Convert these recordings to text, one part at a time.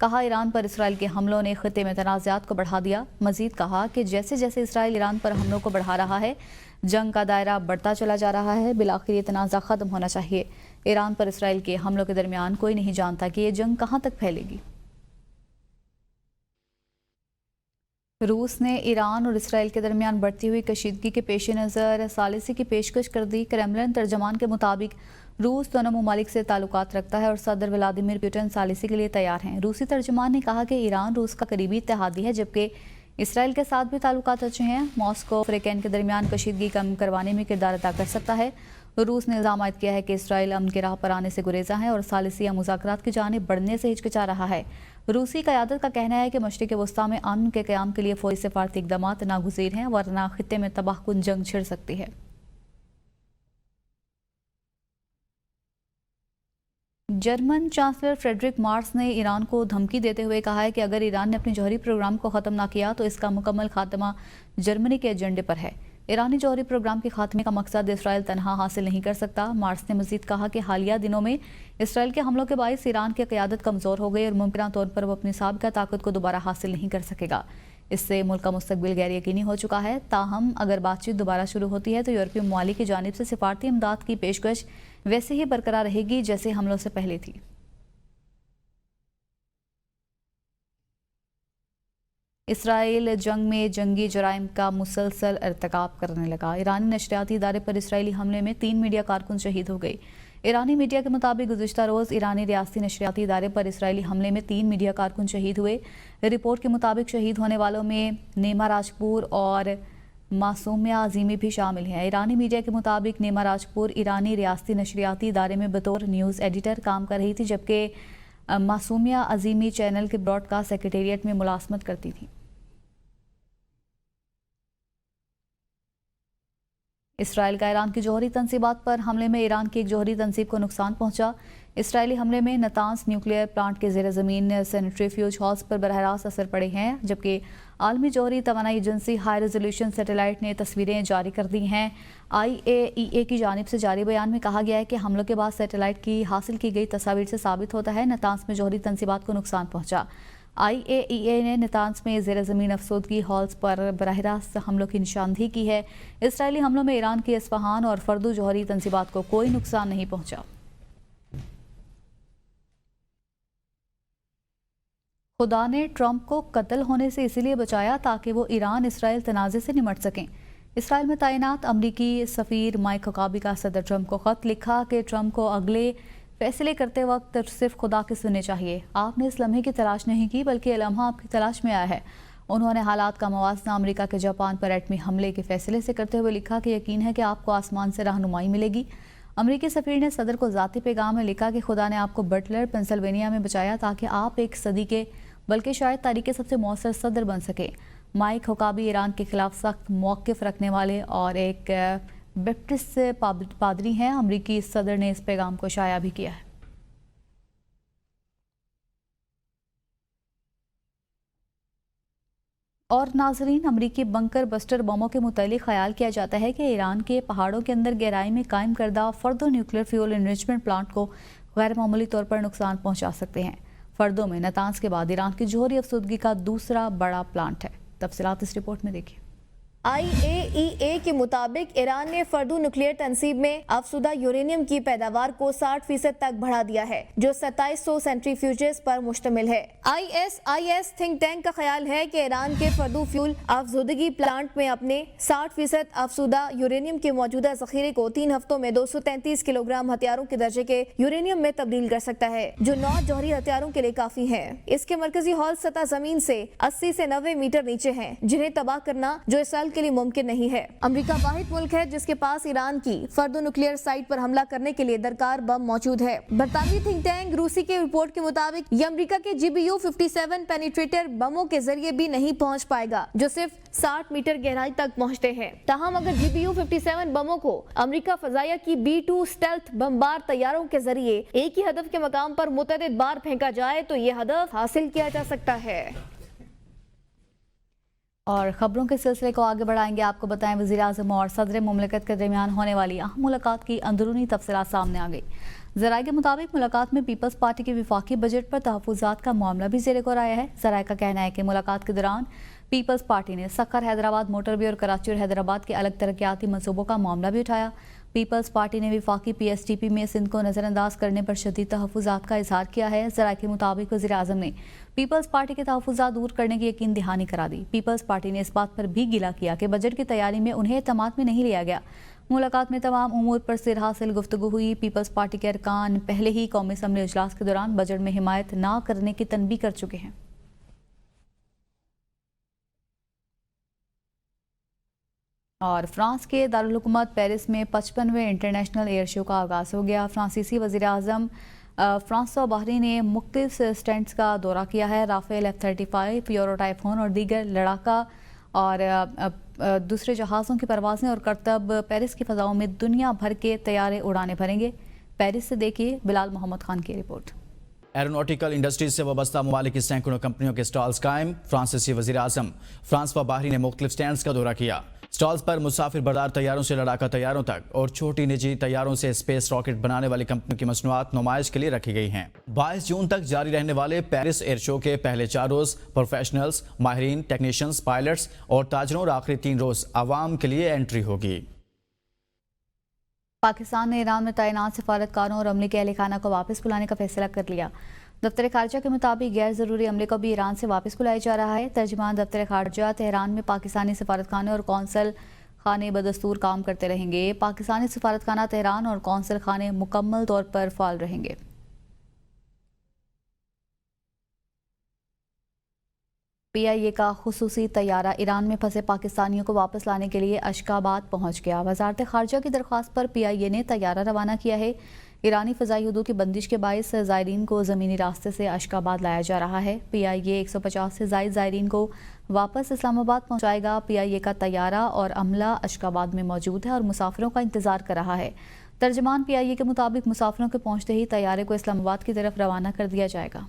کہا ایران پر اسرائیل کے حملوں نے خطے میں تنازعات کو بڑھا دیا. مزید کہا کہ جیسے جیسے اسرائیل ایران پر حملوں کو بڑھا رہا ہے جنگ کا دائرہ بڑھتا چلا جا رہا ہے. بالآخر یہ تنازع ختم ہونا چاہیے. ایران پر اسرائیل کے حملوں کے درمیان کوئی نہیں جانتا کہ یہ جنگ کہاں تک پھیلے گی. روس نے ایران اور اسرائیل کے درمیان بڑھتی ہوئی کشیدگی کے پیش نظر ثالثی کی پیشکش کر دی. کرملن ترجمان کے مطابق روس دونوں ممالک سے تعلقات رکھتا ہے اور صدر ولادیمیر پوٹن ثالثی کے لیے تیار ہیں. روسی ترجمان نے کہا کہ ایران روس کا قریبی اتحادی ہے جبکہ اسرائیل کے ساتھ بھی تعلقات اچھے ہیں. ماسکو افریقین کے درمیان کشیدگی کم کروانے میں کردار ادا کر سکتا ہے. روس نے الزام عائد کیا ہے کہ اسرائیل امن کے راہ پر آنے سے گریزاں ہے اور ثالثی یا مذاکرات کی جانب بڑھنے سے ہچکچا رہا ہے. روسی قیادت کا کہنا ہے کہ مشرق وسطیٰ میں امن کے قیام کے لیے فوری سفارتی اقدامات ناگزیر ہیں ورنہ خطے میں تباہ کن جنگ چھڑ سکتی ہے. جرمن چانسلر فریڈرک مارس نے ایران کو دھمکی دیتے ہوئے کہا ہے کہ اگر ایران نے اپنے جوہری پروگرام کو ختم نہ کیا تو اس کا مکمل خاتمہ جرمنی کے ایجنڈے پر ہے. ایرانی جوہری پروگرام کے خاتمے کا مقصد اسرائیل تنہا حاصل نہیں کر سکتا. مارس نے مزید کہا کہ حالیہ دنوں میں اسرائیل کے حملوں کے باعث ایران کی قیادت کمزور ہو گئی اور ممکنہ طور پر وہ اپنی سابقہ طاقت کو دوبارہ حاصل نہیں کر سکے گا. اس سے ملک کا مستقبل غیر یقینی ہو چکا ہے. تاہم اگر بات چیت دوبارہ شروع ہوتی ہے تو یورپی ممالک کی جانب سے سفارتی امداد کی پیشکش ویسے ہی برقرار رہے گی جیسے حملوں سے پہلے تھی. اسرائیل جنگ میں جنگی جرائم کا مسلسل ارتکاب کرنے لگا. ایرانی نشریاتی ادارے پر اسرائیلی حملے میں 3 میڈیا کارکن شہید ہو گئی. ایرانی میڈیا کے مطابق گزشتہ روز ایرانی ریاستی نشریاتی ادارے پر اسرائیلی حملے میں 3 میڈیا کارکن شہید ہوئے. رپورٹ کے مطابق شہید ہونے والوں میں نیما راجپور اور معصومیہ عظیمی بھی شامل ہیں. ایرانی میڈیا کے مطابق نیما راجپور ایرانی ریاستی نشریاتی ادارے میں بطور نیوز ایڈیٹر کام کر رہی تھی جبکہ معصومیہ عظیمی چینل کے براڈ کاسٹ سیکریٹریٹ میں ملازمت کرتی تھی. اسرائیل کا ایران کی جوہری تنصیبات پر حملے میں ایران کی ایک جوہری تنصیب کو نقصان پہنچا. اسرائیلی حملے میں نتانز نیوکلیئر پلانٹ کے زیر زمین سینٹریفیوج ہالز پر براہ راست اثر پڑے ہیں جبکہ عالمی جوہری توانائی ایجنسی ہائی ریزولوشن سیٹلائٹ نے تصویریں جاری کر دی ہیں. IAEA کی جانب سے جاری بیان میں کہا گیا ہے کہ حملوں کے بعد سیٹلائٹ کی حاصل کی گئی تصاویر سے ثابت ہوتا ہے نتانز میں جوہری تنصیبات کو نقصان پہنچا. IAEA نے نتانز میں زیر زمین افسودگی ہالز پر براہ راست حملوں کی نشاندہی کی ہے. اسرائیلی حملوں میں ایران کی اصفہان اور فردو جوہری تنصیبات کو کوئی نقصان نہیں پہنچا. خدا نے ٹرمپ کو قتل ہونے سے اسی لیے بچایا تاکہ وہ ایران اسرائیل تنازع سے نمٹ سکیں. اسرائیل میں تعینات امریکی سفیر مائک حقابی کا صدر ٹرمپ کو خط لکھا کہ ٹرمپ کو اگلے فیصلے کرتے وقت صرف خدا کے سننے چاہیے. آپ نے اس لمحے کی تلاش نہیں کی بلکہ یہ لمحہ آپ کی تلاش میں آیا ہے. انہوں نے حالات کا موازنہ امریکہ کے جاپان پر ایٹمی حملے کے فیصلے سے کرتے ہوئے لکھا کہ یقین ہے کہ آپ کو آسمان سے رہنمائی ملے گی. امریکی سفیر نے صدر کو ذاتی پیغام میں لکھا کہ خدا نے آپ کو بٹلر پنسلوینیا میں بچایا تاکہ آپ ایک صدی کے بلکہ شاید تاریخ کے سب سے مؤثر صدر بن سکے. مائک حقابی ایران کے خلاف سخت موقف رکھنے والے اور ایک بیپٹسٹ پادری ہیں. امریکی صدر نے اس پیغام کو شائع بھی کیا ہے. اور ناظرین، امریکی بنکر بسٹر بموں کے متعلق خیال کیا جاتا ہے کہ ایران کے پہاڑوں کے اندر گہرائی میں قائم کردہ فردو نیوکلیئر فیول انریچمنٹ پلانٹ کو غیر معمولی طور پر نقصان پہنچا سکتے ہیں. فردوں میں نتانز کے بعد ایران کی جوہری افسودگی کا دوسرا بڑا پلانٹ ہے. تفصیلات اس رپورٹ میں دیکھیں. IAEA کے مطابق ایران نے فردو نیوکلیئر تنصیب میں افزودہ یورینیم کی پیداوار کو 60% تک بڑھا دیا ہے جو 2700 سینٹریفیوجز پر مشتمل ہے. ISIS تھنک ٹینک کا خیال ہے کہ ایران کے فردو فیول افزودگی پلانٹ میں اپنے 60% افزودہ یورینیم کے موجودہ ذخیرے کو 3 ہفتوں میں 233 کلو گرام ہتھیاروں کے درجے کے یورینیم میں تبدیل کر سکتا ہے جو 9 جوہری ہتھیاروں کے لیے کافی ہے. اس کے مرکزی ہال سطح زمین سے 80 سے 90 میٹر نیچے ہیں جنہیں تباہ کرنا جو اس سال کے لیے ممکن نہیں ہے. امریکہ واحد ملک ہے جس کے پاس ایران کی فردو نیوکلیئر سائٹ پر حملہ کرنے کے لیے درکار بم موجود ہے. برطانوی تھنک ٹینک روسی کے رپورٹ کے مطابق یہ امریکہ کے GBU-57 پینیٹریٹر بموں کے ذریعے بھی نہیں پہنچ پائے گا جو صرف 60 میٹر گہرائی تک پہنچتے ہیں. تاہم اگر GBU-57 بموں کو امریکہ فضائیہ کی B-2 اسٹیلتھ بمبار طیاروں کے ذریعے ایک ہی ہدف کے مقام پر متعدد بار پھینکا جائے تو یہ ہدف حاصل کیا جا سکتا ہے. اور خبروں کے سلسلے کو آگے بڑھائیں گے. آپ کو بتائیں وزیر اعظم اور صدر مملکت کے درمیان ہونے والی اہم ملاقات کی اندرونی تفصیلات سامنے آ گئی. ذرائع کے مطابق ملاقات میں پیپلز پارٹی کے وفاقی بجٹ پر تحفظات کا معاملہ بھی زیر غور آیا ہے. ذرائع کا کہنا ہے کہ ملاقات کے دوران پیپلز پارٹی نے سکھر حیدرآباد موٹر وے اور کراچی اور حیدرآباد کے الگ ترقیاتی منصوبوں کا معاملہ بھی اٹھایا. پیپلز پارٹی نے وفاقی پی ایس ٹی پی میں سندھ کو نظر انداز کرنے پر شدید تحفظات کا اظہار کیا ہے. ذرائع کے مطابق وزیر اعظم نے پیپلز پارٹی کے تحفظات دور کرنے کی یقین دہانی کرا دی. پیپلز پارٹی نے اس بات پر بھی گلہ کیا کہ بجٹ کی تیاری میں انہیں اعتماد میں نہیں لیا گیا. ملاقات میں تمام امور پر سر حاصل گفتگو ہوئی. پیپلز پارٹی کے ارکان پہلے ہی قومی اسمبلی اجلاس کے دوران بجٹ میں حمایت نہ کرنے کی تنبیہ کر چکے ہیں. اور فرانس کے دارالحکومت پیرس میں 55ویں انٹرنیشنل ایئر شو کا آغاز ہو گیا. فرانسیسی وزیر اعظم فرانسوا باہری نے مختلف اسٹینڈز کا دورہ کیا ہے. رافیل F-35 یوروٹائفون اور دیگر لڑاکا اور دوسرے جہازوں کی پروازیں اور کرتب پیرس کی فضاؤں میں دنیا بھر کے طیارے اڑانے بھریں گے. پیرس سے دیکھیے بلال محمد خان کی رپورٹ. ایرونوٹیکل انڈسٹریز سے وابستہ ممالک کی سینکڑوں کمپنیوں کے سٹالز قائم. فرانسیسی وزیر اعظم فرانسوا باہری نے مختلف سٹینڈز کا دورہ کیا. سٹالز پر مسافر بردار طیاروں سے لڑاکا طیاروں تک اور چھوٹی نجی طیاروں سے اسپیس راکٹ بنانے والی کمپنیوں کی مصنوعات نمائش کے لیے رکھی گئی ہیں. 22 جون تک جاری رہنے والے پیرس ایئر شو کے پہلے 4 روز پروفیشنلز، ماہرین، ٹیکنیشنز، پائلٹس اور تاجروں اور آخری 3 روز عوام کے لیے انٹری ہوگی. پاکستان نے ایران میں تعینات سفارتکاروں اور عملے کے اہل خانہ کو واپس بلانے کا فیصلہ کر لیا. دفتر خارجہ کے مطابق غیر ضروری عملے کو بھی ایران سے واپس بلایا جا رہا ہے. ترجمان دفتر خارجہ تہران میں پاکستانی سفارتخانے اور قونصل خانے بدستور کام کرتے رہیں گے. پاکستانی سفارتخانہ تہران اور قونصل خانے مکمل طور پر فعال رہیں گے. پی آئی اے کا خصوصی طیارہ ایران میں پھنسے پاکستانیوں کو واپس لانے کے لیے اشخاباد پہنچ گیا. وزارت خارجہ کی درخواست پر پی آئی اے نے طیارہ روانہ کیا ہے. ایرانی فضائی حدود کی بندش کے باعث زائرین کو زمینی راستے سے اشخاباد لایا جا رہا ہے. پی آئی اے 150 سے زائد زائرین کو واپس اسلام آباد پہنچائے گا. پی آئی اے کا طیارہ اور عملہ اشخاباد میں موجود ہے اور مسافروں کا انتظار کر رہا ہے. ترجمان پی آئی اے کے مطابق مسافروں کے پہنچتے ہی طیارے کو اسلام آباد کی طرف روانہ کر دیا جائے گا.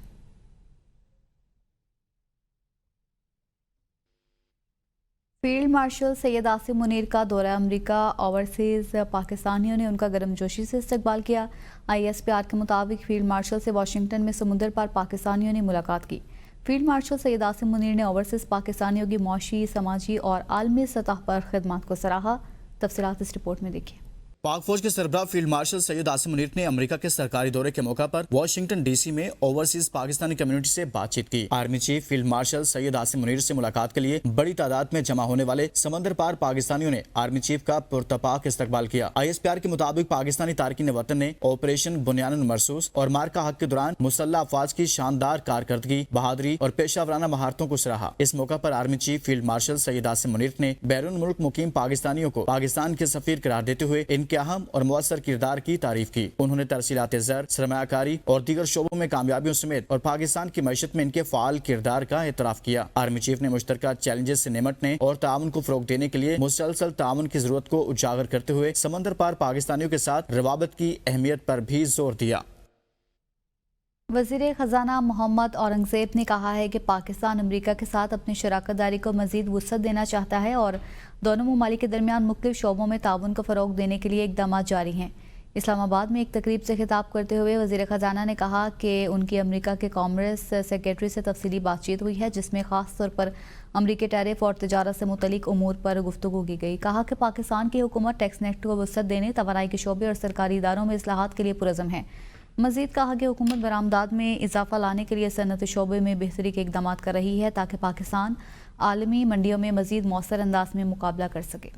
فیلڈ مارشل سید عاصم منیر کا دورہ امریکہ. اوورسیز پاکستانیوں نے ان کا گرم جوشی سے استقبال کیا. آئی ایس پی آر کے مطابق فیلڈ مارشل سے واشنگٹن میں سمندر پار پاکستانیوں نے ملاقات کی. فیلڈ مارشل سید عاصم منیر نے اوورسیز پاکستانیوں کی معاشی، سماجی اور عالمی سطح پر خدمات کو سراہا. تفصیلات اس رپورٹ میں دیکھیں. پاک فوج کے سربراہ فیلڈ مارشل سید عاصم منیر نے امریکہ کے سرکاری دورے کے موقع پر واشنگٹن ڈی سی میں اوورسیز پاکستانی کمیونٹی سے بات چیت کی. Army chief field marshal Syed Asim Munir سے ملاقات کے لیے بڑی تعداد میں جمع ہونے والے سمندر پار پاکستانیوں نے آرمی چیف کا پرتپاک استقبال کیا. آئی ایس پی آر کے مطابق پاکستانی تارکین وطن نے آپریشن بنیان المرصوص اور مارکا حق کے دوران مسلح افواج کی شاندار کارکردگی، بہادری اور پیشہ ورانہ مہارتوں کو سراہا. اس موقع پر army chief field marshal Syed Asim Munir نے بیرون ملک مقیم پاکستانیوں کو پاکستان کے سفیر قرار دیتے ہوئے ان کے اہم اور مؤثر کردار کی تعریف کی. انہوں نے ترسیلات زر، سرمایہ کاری اور دیگر شعبوں میں کامیابیوں سمیت اور پاکستان کی معیشت میں ان کے فعال کردار کا اعتراف کیا. آرمی چیف نے مشترکہ چیلنجز سے نمٹنے اور تعاون کو فروغ دینے کے لیے مسلسل تعاون کی ضرورت کو اجاگر کرتے ہوئے سمندر پار پاکستانیوں کے ساتھ روابط کی اہمیت پر بھی زور دیا. وزیر خزانہ محمد اورنگزیب نے کہا ہے کہ پاکستان امریکہ کے ساتھ اپنی شراکت داری کو مزید وسعت دینا چاہتا ہے اور دونوں ممالک کے درمیان مختلف شعبوں میں تعاون کو فروغ دینے کے لیے اقدامات جاری ہیں. اسلام آباد میں ایک تقریب سے خطاب کرتے ہوئے وزیر خزانہ نے کہا کہ ان کی امریکہ کے کامرس سیکریٹری سے تفصیلی بات چیت ہوئی ہے جس میں خاص طور پر امریکی ٹیرف اور تجارت سے متعلق امور پر گفتگو کی گئی. کہا کہ پاکستان کی حکومت ٹیکس نیٹ کو وسعت دینے، توانائی کے شعبے اور سرکاری اداروں میں اصلاحات کے لیے پرعزم ہے. مزید کہا کہ حکومت برآمدات میں اضافہ لانے کے لیے صنعتی شعبے میں بہتری کے اقدامات کر رہی ہے تاکہ پاکستان عالمی منڈیوں میں مزید مؤثر انداز میں مقابلہ کر سکے.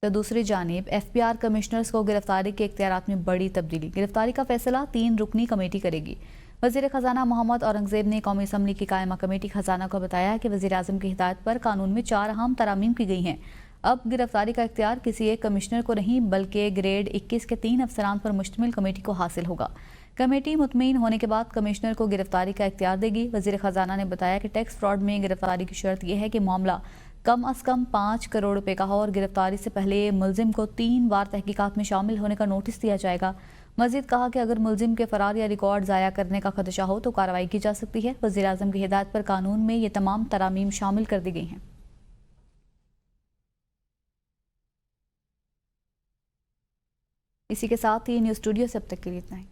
تو دوسری جانب ایف پی آر کمشنرز کو گرفتاری کے اختیارات میں بڑی تبدیلی. گرفتاری کا فیصلہ 3 رکنی کمیٹی کرے گی. وزیر خزانہ محمد اورنگزیب نے قومی اسمبلی کی قائمہ کمیٹی خزانہ کو بتایا کہ وزیر اعظم کی ہدایت پر قانون میں 4 اہم ترامیم کی گئی ہیں. اب گرفتاری کا اختیار کسی ایک کمشنر کو نہیں بلکہ گریڈ 21 کے 3 افسران پر مشتمل کمیٹی کو حاصل ہوگا. کمیٹی مطمئن ہونے کے بعد کمشنر کو گرفتاری کا اختیار دے گی. وزیر خزانہ نے بتایا کہ ٹیکس فراڈ میں گرفتاری کی شرط یہ ہے کہ معاملہ کم از کم 5 کروڑ روپے کا ہو اور گرفتاری سے پہلے ملزم کو 3 بار تحقیقات میں شامل ہونے کا نوٹس دیا جائے گا. مزید کہا کہ اگر ملزم کے فرار یا ریکارڈ ضائع کرنے کا خدشہ ہو تو کارروائی کی جا سکتی ہے۔ وزیر اعظم کی ہدایت پر قانون میں یہ تمام ترامیم شامل کر دی گئی ہیں۔ اسی کے ساتھ ہی نیوز اسٹوڈیو سے اب تک کے لیے اتنا ہی۔